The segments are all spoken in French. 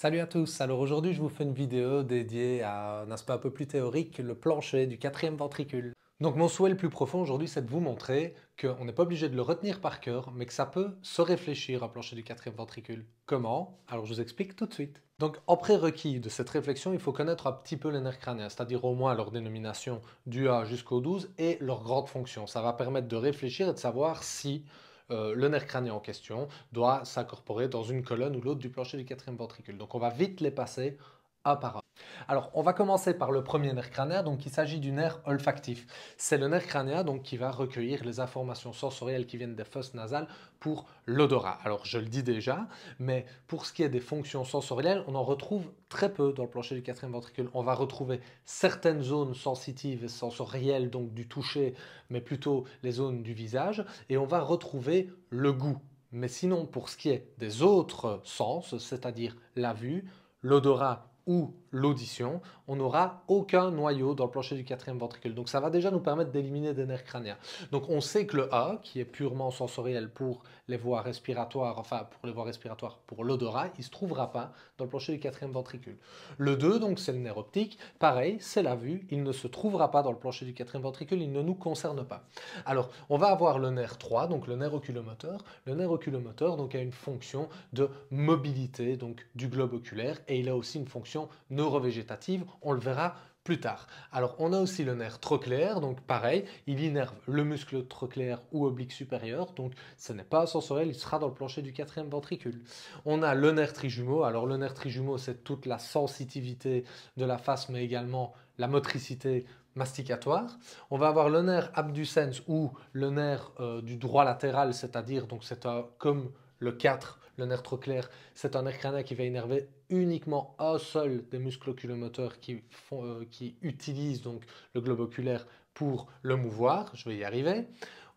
Salut à tous, alors aujourd'hui je vous fais une vidéo dédiée à un aspect un peu plus théorique, le plancher du quatrième ventricule. Donc mon souhait le plus profond aujourd'hui c'est de vous montrer qu'on n'est pas obligé de le retenir par cœur, mais que ça peut se réfléchir un plancher du quatrième ventricule. Comment? Alors je vous explique tout de suite. Donc en prérequis de cette réflexion, il faut connaître un petit peu les nerfs crâniens, c'est-à-dire au moins leur dénomination du A jusqu'au 12 et leur grande fonction. Ça va permettre de réfléchir et de savoir si le nerf crânien en question doit s'incorporer dans une colonne ou l'autre du plancher du quatrième ventricule. Donc on va vite les passer un par un. Alors on va commencer par le premier nerf crânien, donc il s'agit du nerf olfactif. C'est le nerf crânien donc, qui va recueillir les informations sensorielles qui viennent des fosses nasales pour l'odorat. Alors je le dis déjà, mais pour ce qui est des fonctions sensorielles, on en retrouve très peu dans le plancher du quatrième ventricule. On va retrouver certaines zones sensitives et sensorielles, donc du toucher, mais plutôt les zones du visage, et on va retrouver le goût. Mais sinon, pour ce qui est des autres sens, c'est-à-dire la vue, l'odorat ou l'audition, on n'aura aucun noyau dans le plancher du quatrième ventricule. Donc ça va déjà nous permettre d'éliminer des nerfs crâniens. Donc on sait que le A, qui est purement sensoriel pour les voies respiratoires, enfin pour les voies respiratoires, pour l'odorat, il ne se trouvera pas dans le plancher du quatrième ventricule. Le 2, donc c'est le nerf optique, pareil, c'est la vue, il ne se trouvera pas dans le plancher du quatrième ventricule, il ne nous concerne pas. Alors on va avoir le nerf 3, donc le nerf oculomoteur. Le nerf oculomoteur donc, a une fonction de mobilité donc, du globe oculaire et il a aussi une fonction neurovégétative, on le verra plus tard. Alors on a aussi le nerf trochléaire, donc pareil, il innerve le muscle trochléaire ou oblique supérieur, donc ce n'est pas sensoriel, il sera dans le plancher du quatrième ventricule. On a le nerf trijumeau, alors le nerf trijumeau c'est toute la sensitivité de la face mais également la motricité masticatoire. On va avoir le nerf abducens ou le nerf du droit latéral, c'est-à-dire donc c'est comme le 4, le nerf trochléaire, c'est un nerf crânien qui va innerver uniquement un seul des muscles oculomoteurs qui utilisent donc le globe oculaire pour le mouvoir. Je vais y arriver.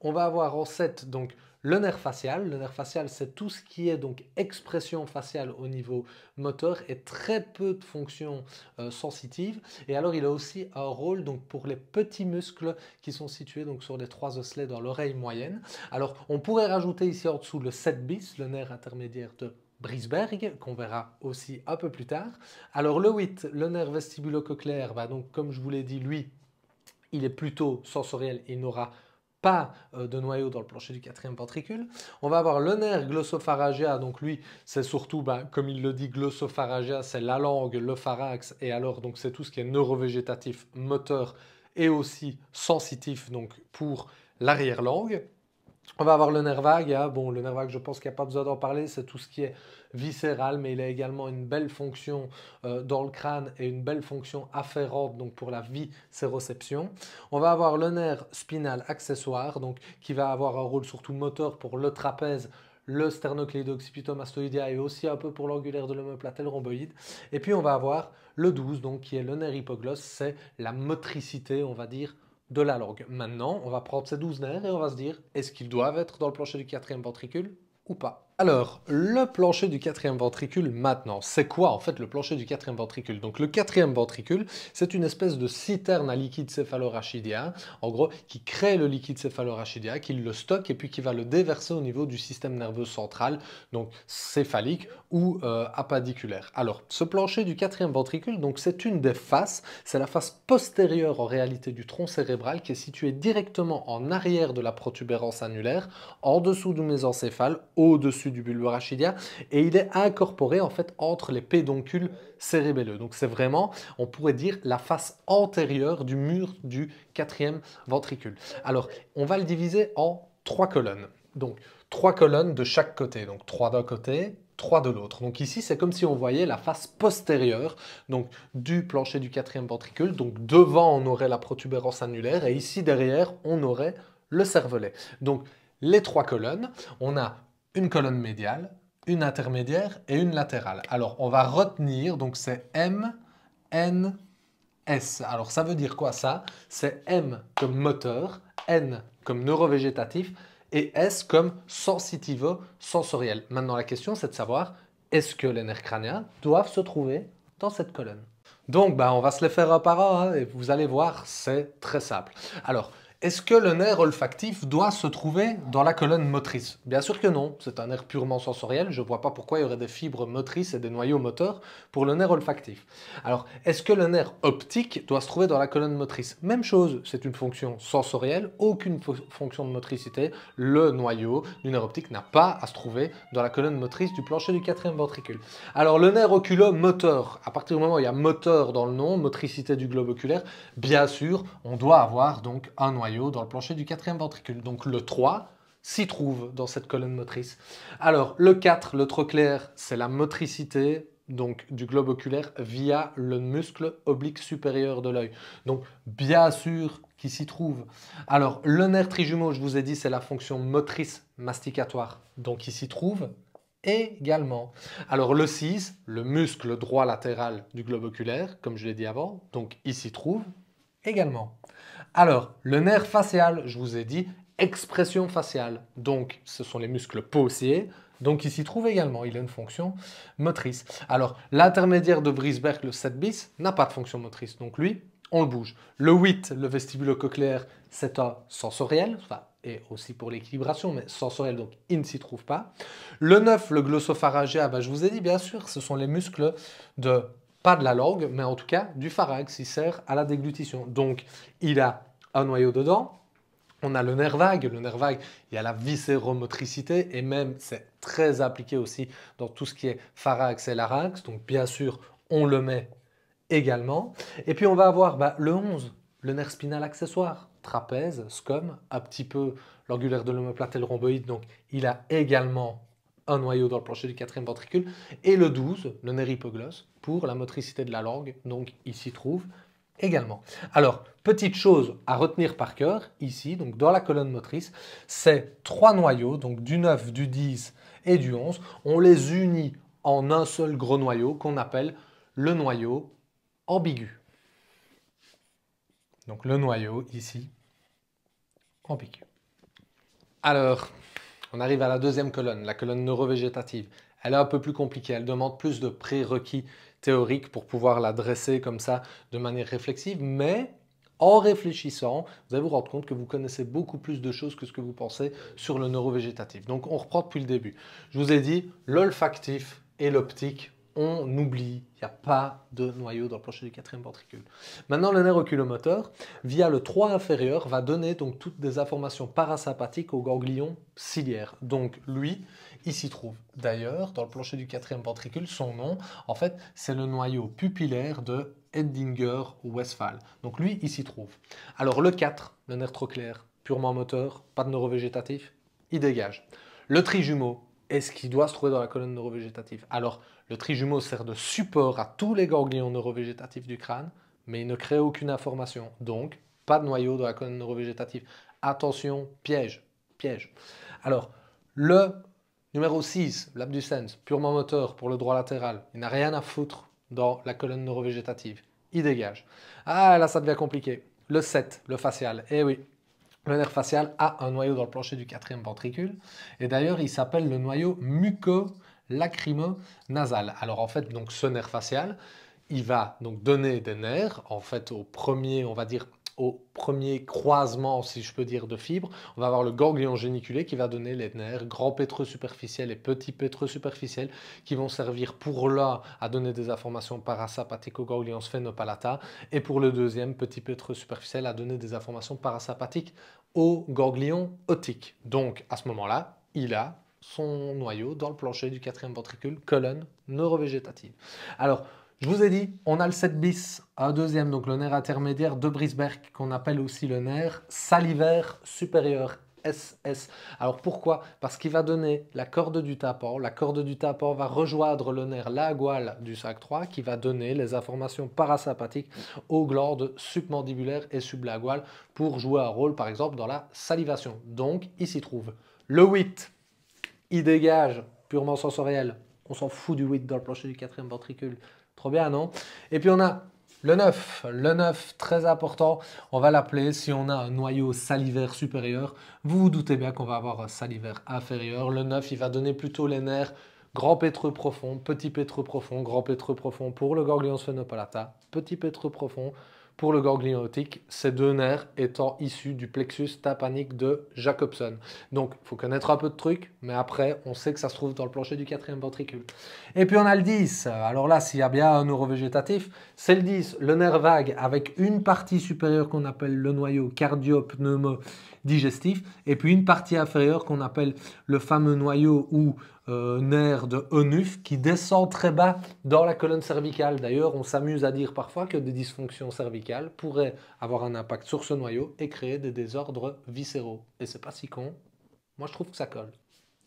On va avoir en 7 donc le nerf facial. Le nerf facial, c'est tout ce qui est donc expression faciale au niveau moteur et très peu de fonctions sensitives. Et alors, il a aussi un rôle donc, pour les petits muscles qui sont situés donc, sur les 3 osselets dans l'oreille moyenne. Alors, on pourrait rajouter ici en dessous le 7 bis, le nerf intermédiaire de Brisberg, qu'on verra aussi un peu plus tard. Alors, le 8, le nerf vestibulo-cochléaire, bah, donc, comme je vous l'ai dit, lui, il est plutôt sensoriel, il n'aura pas de noyau dans le plancher du quatrième ventricule. On va avoir le nerf glossopharyngia, donc lui c'est surtout, comme il le dit, glossopharyngia, c'est la langue, le pharynx, et alors donc c'est tout ce qui est neurovégétatif, moteur et aussi sensitif donc pour l'arrière-langue. On va avoir le nerf vague. Hein. Bon, le nerf vague, je pense qu'il n'y a pas besoin d'en parler. C'est tout ce qui est viscéral, mais il a également une belle fonction dans le crâne et une belle fonction afférente donc pour la viscéroception. On va avoir le nerf spinal accessoire, donc qui va avoir un rôle surtout moteur pour le trapèze, le sternocléido-occipitomastoïdea et aussi un peu pour l'angulaire de l'omoplate et le rhomboïde. Et puis on va avoir le 12, donc qui est le nerf hypoglosse, c'est la motricité, on va dire, de la langue. Maintenant, on va prendre ces 12 nerfs et on va se dire, est-ce qu'ils doivent être dans le plancher du quatrième ventricule ou pas? Alors, le plancher du quatrième ventricule maintenant, c'est quoi en fait le plancher du quatrième ventricule? Donc le quatrième ventricule, c'est une espèce de citerne à liquide céphalorachidien, en gros, qui crée le liquide céphalorachidien, qui le stocke et puis qui va le déverser au niveau du système nerveux central, donc céphalique ou apendiculaire. Alors, ce plancher du quatrième ventricule, donc c'est une des faces, c'est la face postérieure en réalité du tronc cérébral qui est située directement en arrière de la protubérance annulaire, en dessous du mésencéphale, au-dessus du bulbe rachidien, et il est incorporé en fait entre les pédoncules cérébelleux. Donc c'est vraiment, on pourrait dire, la face antérieure du mur du quatrième ventricule. Alors, on va le diviser en 3 colonnes. Donc, 3 colonnes de chaque côté. Donc, 3 d'un côté, 3 de l'autre. Donc ici, c'est comme si on voyait la face postérieure donc, du plancher du quatrième ventricule. Donc devant, on aurait la protubérance annulaire et ici, derrière, on aurait le cervelet. Donc les 3 colonnes, on a une colonne médiale, une intermédiaire et une latérale. Alors, on va retenir, donc c'est M, N, S. Alors, ça veut dire quoi ça? C'est M comme moteur, N comme neurovégétatif et S comme sensitivo-sensoriel. Maintenant, la question, c'est de savoir, est-ce que les nerfs crâniens doivent se trouver dans cette colonne? Donc, on va se les faire un par un, hein, et vous allez voir, c'est très simple. Alors, Est-ce que le nerf olfactif doit se trouver dans la colonne motrice? Bien sûr que non, c'est un nerf purement sensoriel, je ne vois pas pourquoi il y aurait des fibres motrices et des noyaux moteurs pour le nerf olfactif. Alors, est-ce que le nerf optique doit se trouver dans la colonne motrice? Même chose, c'est une fonction sensorielle, aucune fonction de motricité, le noyau du nerf optique n'a pas à se trouver dans la colonne motrice du plancher du quatrième ventricule. Alors, le nerf oculomoteur, à partir du moment où il y a moteur dans le nom, motricité du globe oculaire, bien sûr, on doit avoir donc un noyau dans le plancher du quatrième ventricule. Donc le 3 s'y trouve dans cette colonne motrice. Alors le 4, le trochléaire, c'est la motricité donc du globe oculaire via le muscle oblique supérieur de l'œil. Donc bien sûr qu'il s'y trouve. Alors le nerf trijumeau, je vous ai dit, c'est la fonction motrice masticatoire. Donc il s'y trouve également. Alors le 6, le muscle droit latéral du globe oculaire, comme je l'ai dit avant, donc il s'y trouve également. Alors, le nerf facial, je vous ai dit, expression faciale. Donc, ce sont les muscles paussiers. Donc, il s'y trouve également. Il a une fonction motrice. Alors, l'intermédiaire de Vriesberg, le 7 bis, n'a pas de fonction motrice. Donc, lui, on le bouge. Le 8, le vestibulo-cochléaire, c'est un sensoriel. Enfin, et aussi pour l'équilibration, mais sensoriel, donc il ne s'y trouve pas. Le 9, le glossopharyngea, je vous ai dit, bien sûr, ce sont les muscles de pas de la langue, mais en tout cas du pharynx, il sert à la déglutition. Donc, il a un noyau dedans. On a le nerf vague. Le nerf vague, il y a la viscéromotricité et même, c'est très appliqué aussi dans tout ce qui est pharynx et larynx. Donc, bien sûr, on le met également. Et puis, on va avoir le 11, le nerf spinal accessoire, trapèze, scum, un petit peu l'angulaire de l'omoplate et le rhomboïde. Donc, il a également un noyau dans le plancher du quatrième ventricule. Et le 12, le nerf hypoglosse, pour la motricité de la langue. Donc, il s'y trouve également. Alors, petite chose à retenir par cœur, ici, donc dans la colonne motrice, c'est 3 noyaux, donc du 9, du 10 et du 11. On les unit en un seul gros noyau qu'on appelle le noyau ambigu. Donc le noyau ici, ambigu. Alors, on arrive à la deuxième colonne, la colonne neurovégétative. Elle est un peu plus compliquée, elle demande plus de prérequis théoriques pour pouvoir la dresser comme ça de manière réflexive, mais en réfléchissant, vous allez vous rendre compte que vous connaissez beaucoup plus de choses que ce que vous pensez sur le neurovégétatif. Donc on reprend depuis le début. Je vous ai dit, l'olfactif et l'optique, on oublie, il n'y a pas de noyau dans le plancher du quatrième ventricule. Maintenant, le nerf oculomoteur, via le 3 inférieur, va donner donc toutes des informations parasympathiques au ganglion ciliaire. Donc lui, il s'y trouve. D'ailleurs, dans le plancher du quatrième ventricule, son nom, en fait, c'est le noyau pupillaire de Edinger-Westphal. Donc lui, il s'y trouve. Alors le 4, le nerf trochléaire, purement moteur, pas de neurovégétatif, il dégage. Le trijumeau, est-ce qu'il doit se trouver dans la colonne neurovégétative? Alors, le trijumeau sert de support à tous les ganglions neurovégétatifs du crâne, mais il ne crée aucune information. Donc, pas de noyau dans la colonne neurovégétative. Attention, piège, piège. Alors, le numéro 6, l'abducens, purement moteur pour le droit latéral, il n'a rien à foutre dans la colonne neurovégétative. Il dégage. Ah, là, ça devient compliqué. Le 7, le facial. Eh oui, le nerf facial a un noyau dans le plancher du quatrième ventricule. Et d'ailleurs, il s'appelle le noyau muco-lacrymo-nasal. Alors en fait, donc, ce nerf facial, il va donc donner des nerfs, en fait, au premier, on va dire, au premier croisement, si je peux dire, de fibres. On va avoir le ganglion géniculé qui va donner les nerfs grand pétreux superficiel et petit pétreux superficiel qui vont servir pour l'un à donner des informations parasympathiques au ganglion sphénopalata et pour le deuxième, petit pétreux superficiel, à donner des informations parasympathiques au ganglion otique. Donc à ce moment-là, il a son noyau dans le plancher du quatrième ventricule, colonne neurovégétative. Alors, je vous ai dit, on a le 7 bis, un deuxième, donc le nerf intermédiaire de Vriesberg, qu'on appelle aussi le nerf salivaire supérieur, SS. Alors pourquoi? Parce qu'il va donner la corde du tympan. La corde du tympan va rejoindre le nerf lingual du sac 3 qui va donner les informations parasympathiques aux glandes submandibulaires et sublinguales pour jouer un rôle, par exemple, dans la salivation. Donc, il s'y trouve. Le 8, il dégage, purement sensoriel. On s'en fout du 8 dans le plancher du quatrième ventricule. Trop bien, non? Et puis on a le 9. Le 9, très important, on va l'appeler, si on a un noyau salivaire supérieur, vous vous doutez bien qu'on va avoir un salivaire inférieur. Le 9, il va donner plutôt les nerfs grand pétreux profond, petit pétreux profond, grand pétreux profond pour le ganglion sphénopalata, petit pétreux profond pour le ganglion optique, ces deux nerfs étant issus du plexus tympanique de Jacobson. Donc, il faut connaître un peu de trucs, mais après, on sait que ça se trouve dans le plancher du quatrième ventricule. Et puis on a le 10. Alors là, s'il y a bien un neurovégétatif, c'est le 10, le nerf vague avec une partie supérieure qu'on appelle le noyau cardio-pneumo-digestif et puis une partie inférieure qu'on appelle le fameux noyau ou nerf de Onuf qui descend très bas dans la colonne cervicale. D'ailleurs, on s'amuse à dire parfois que des dysfonctions cervicales pourraient avoir un impact sur ce noyau et créer des désordres viscéraux. Et c'est pas si con. Moi, je trouve que ça colle.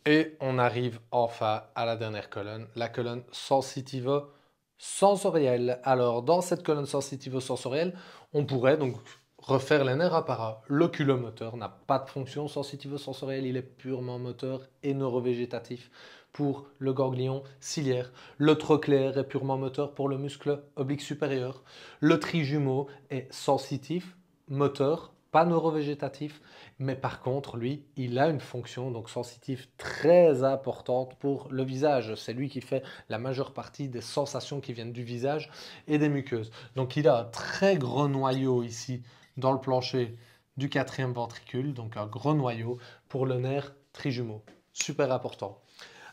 Et on arrive enfin à la dernière colonne, la colonne sensitivo-sensorielle. Alors, dans cette colonne sensitivo-sensorielle, on pourrait donc refaire les nerfs un par un. L'oculomoteur n'a pas de fonction sensitivo-sensorielle, il est purement moteur et neurovégétatif pour le ganglion ciliaire. Le trochléaire est purement moteur pour le muscle oblique supérieur. Le trijumeau est sensitif, moteur, pas neurovégétatif, mais par contre, lui, il a une fonction donc sensitive très importante pour le visage. C'est lui qui fait la majeure partie des sensations qui viennent du visage et des muqueuses. Donc il a un très gros noyau ici dans le plancher du quatrième ventricule, donc un gros noyau pour le nerf trijumeau. Super important.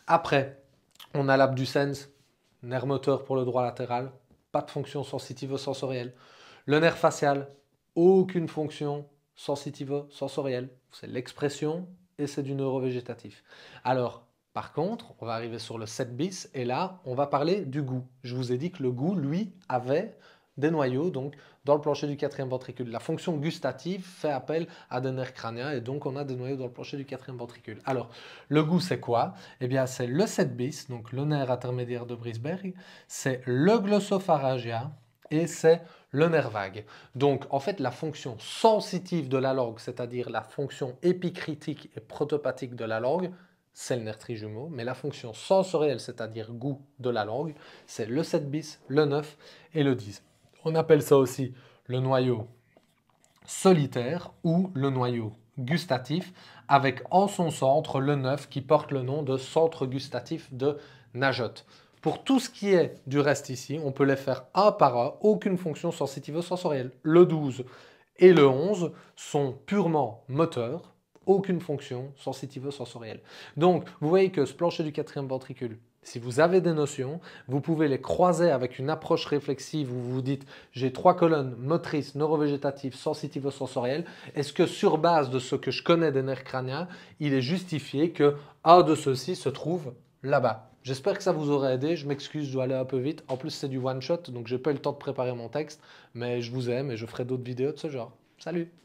Après, on a l'abducens, nerf moteur pour le droit latéral, pas de fonction sensitivo-sensorielle. Le nerf facial, aucune fonction sensitivo-sensorielle. C'est l'expression et c'est du neurovégétatif. Alors, par contre, on va arriver sur le 7 bis et là, on va parler du goût. Je vous ai dit que le goût, lui, avait des noyaux donc dans le plancher du quatrième ventricule. La fonction gustative fait appel à des nerfs crâniens et donc on a des noyaux dans le plancher du quatrième ventricule. Alors, le goût, c'est quoi? Eh bien, c'est le 7 bis, donc le nerf intermédiaire de Brisberg, c'est le glossopharyngia et c'est le nerf vague. Donc, en fait, la fonction sensitive de la langue, c'est-à-dire la fonction épicritique et protopathique de la langue, c'est le nerf trijumeau, mais la fonction sensorielle, c'est-à-dire goût de la langue, c'est le 7 bis, le 9 et le 10. On appelle ça aussi le noyau solitaire ou le noyau gustatif, avec en son centre le 9 qui porte le nom de centre gustatif de Najotte. Pour tout ce qui est du reste ici, on peut les faire un par un, aucune fonction sensitivo-sensorielle. Le 12 et le 11 sont purement moteurs, aucune fonction sensitivo-sensorielle. Donc, vous voyez que ce plancher du quatrième ventricule, si vous avez des notions, vous pouvez les croiser avec une approche réflexive où vous vous dites j'ai trois colonnes motrices, neurovégétatives, sensitivo-sensorielles. Est-ce que sur base de ce que je connais des nerfs crâniens, il est justifié que un de ceux-ci se trouve là-bas? J'espère que ça vous aura aidé. Je m'excuse, je dois aller un peu vite. En plus, c'est du one-shot, donc j'ai pas eu le temps de préparer mon texte. Mais je vous aime et je ferai d'autres vidéos de ce genre. Salut!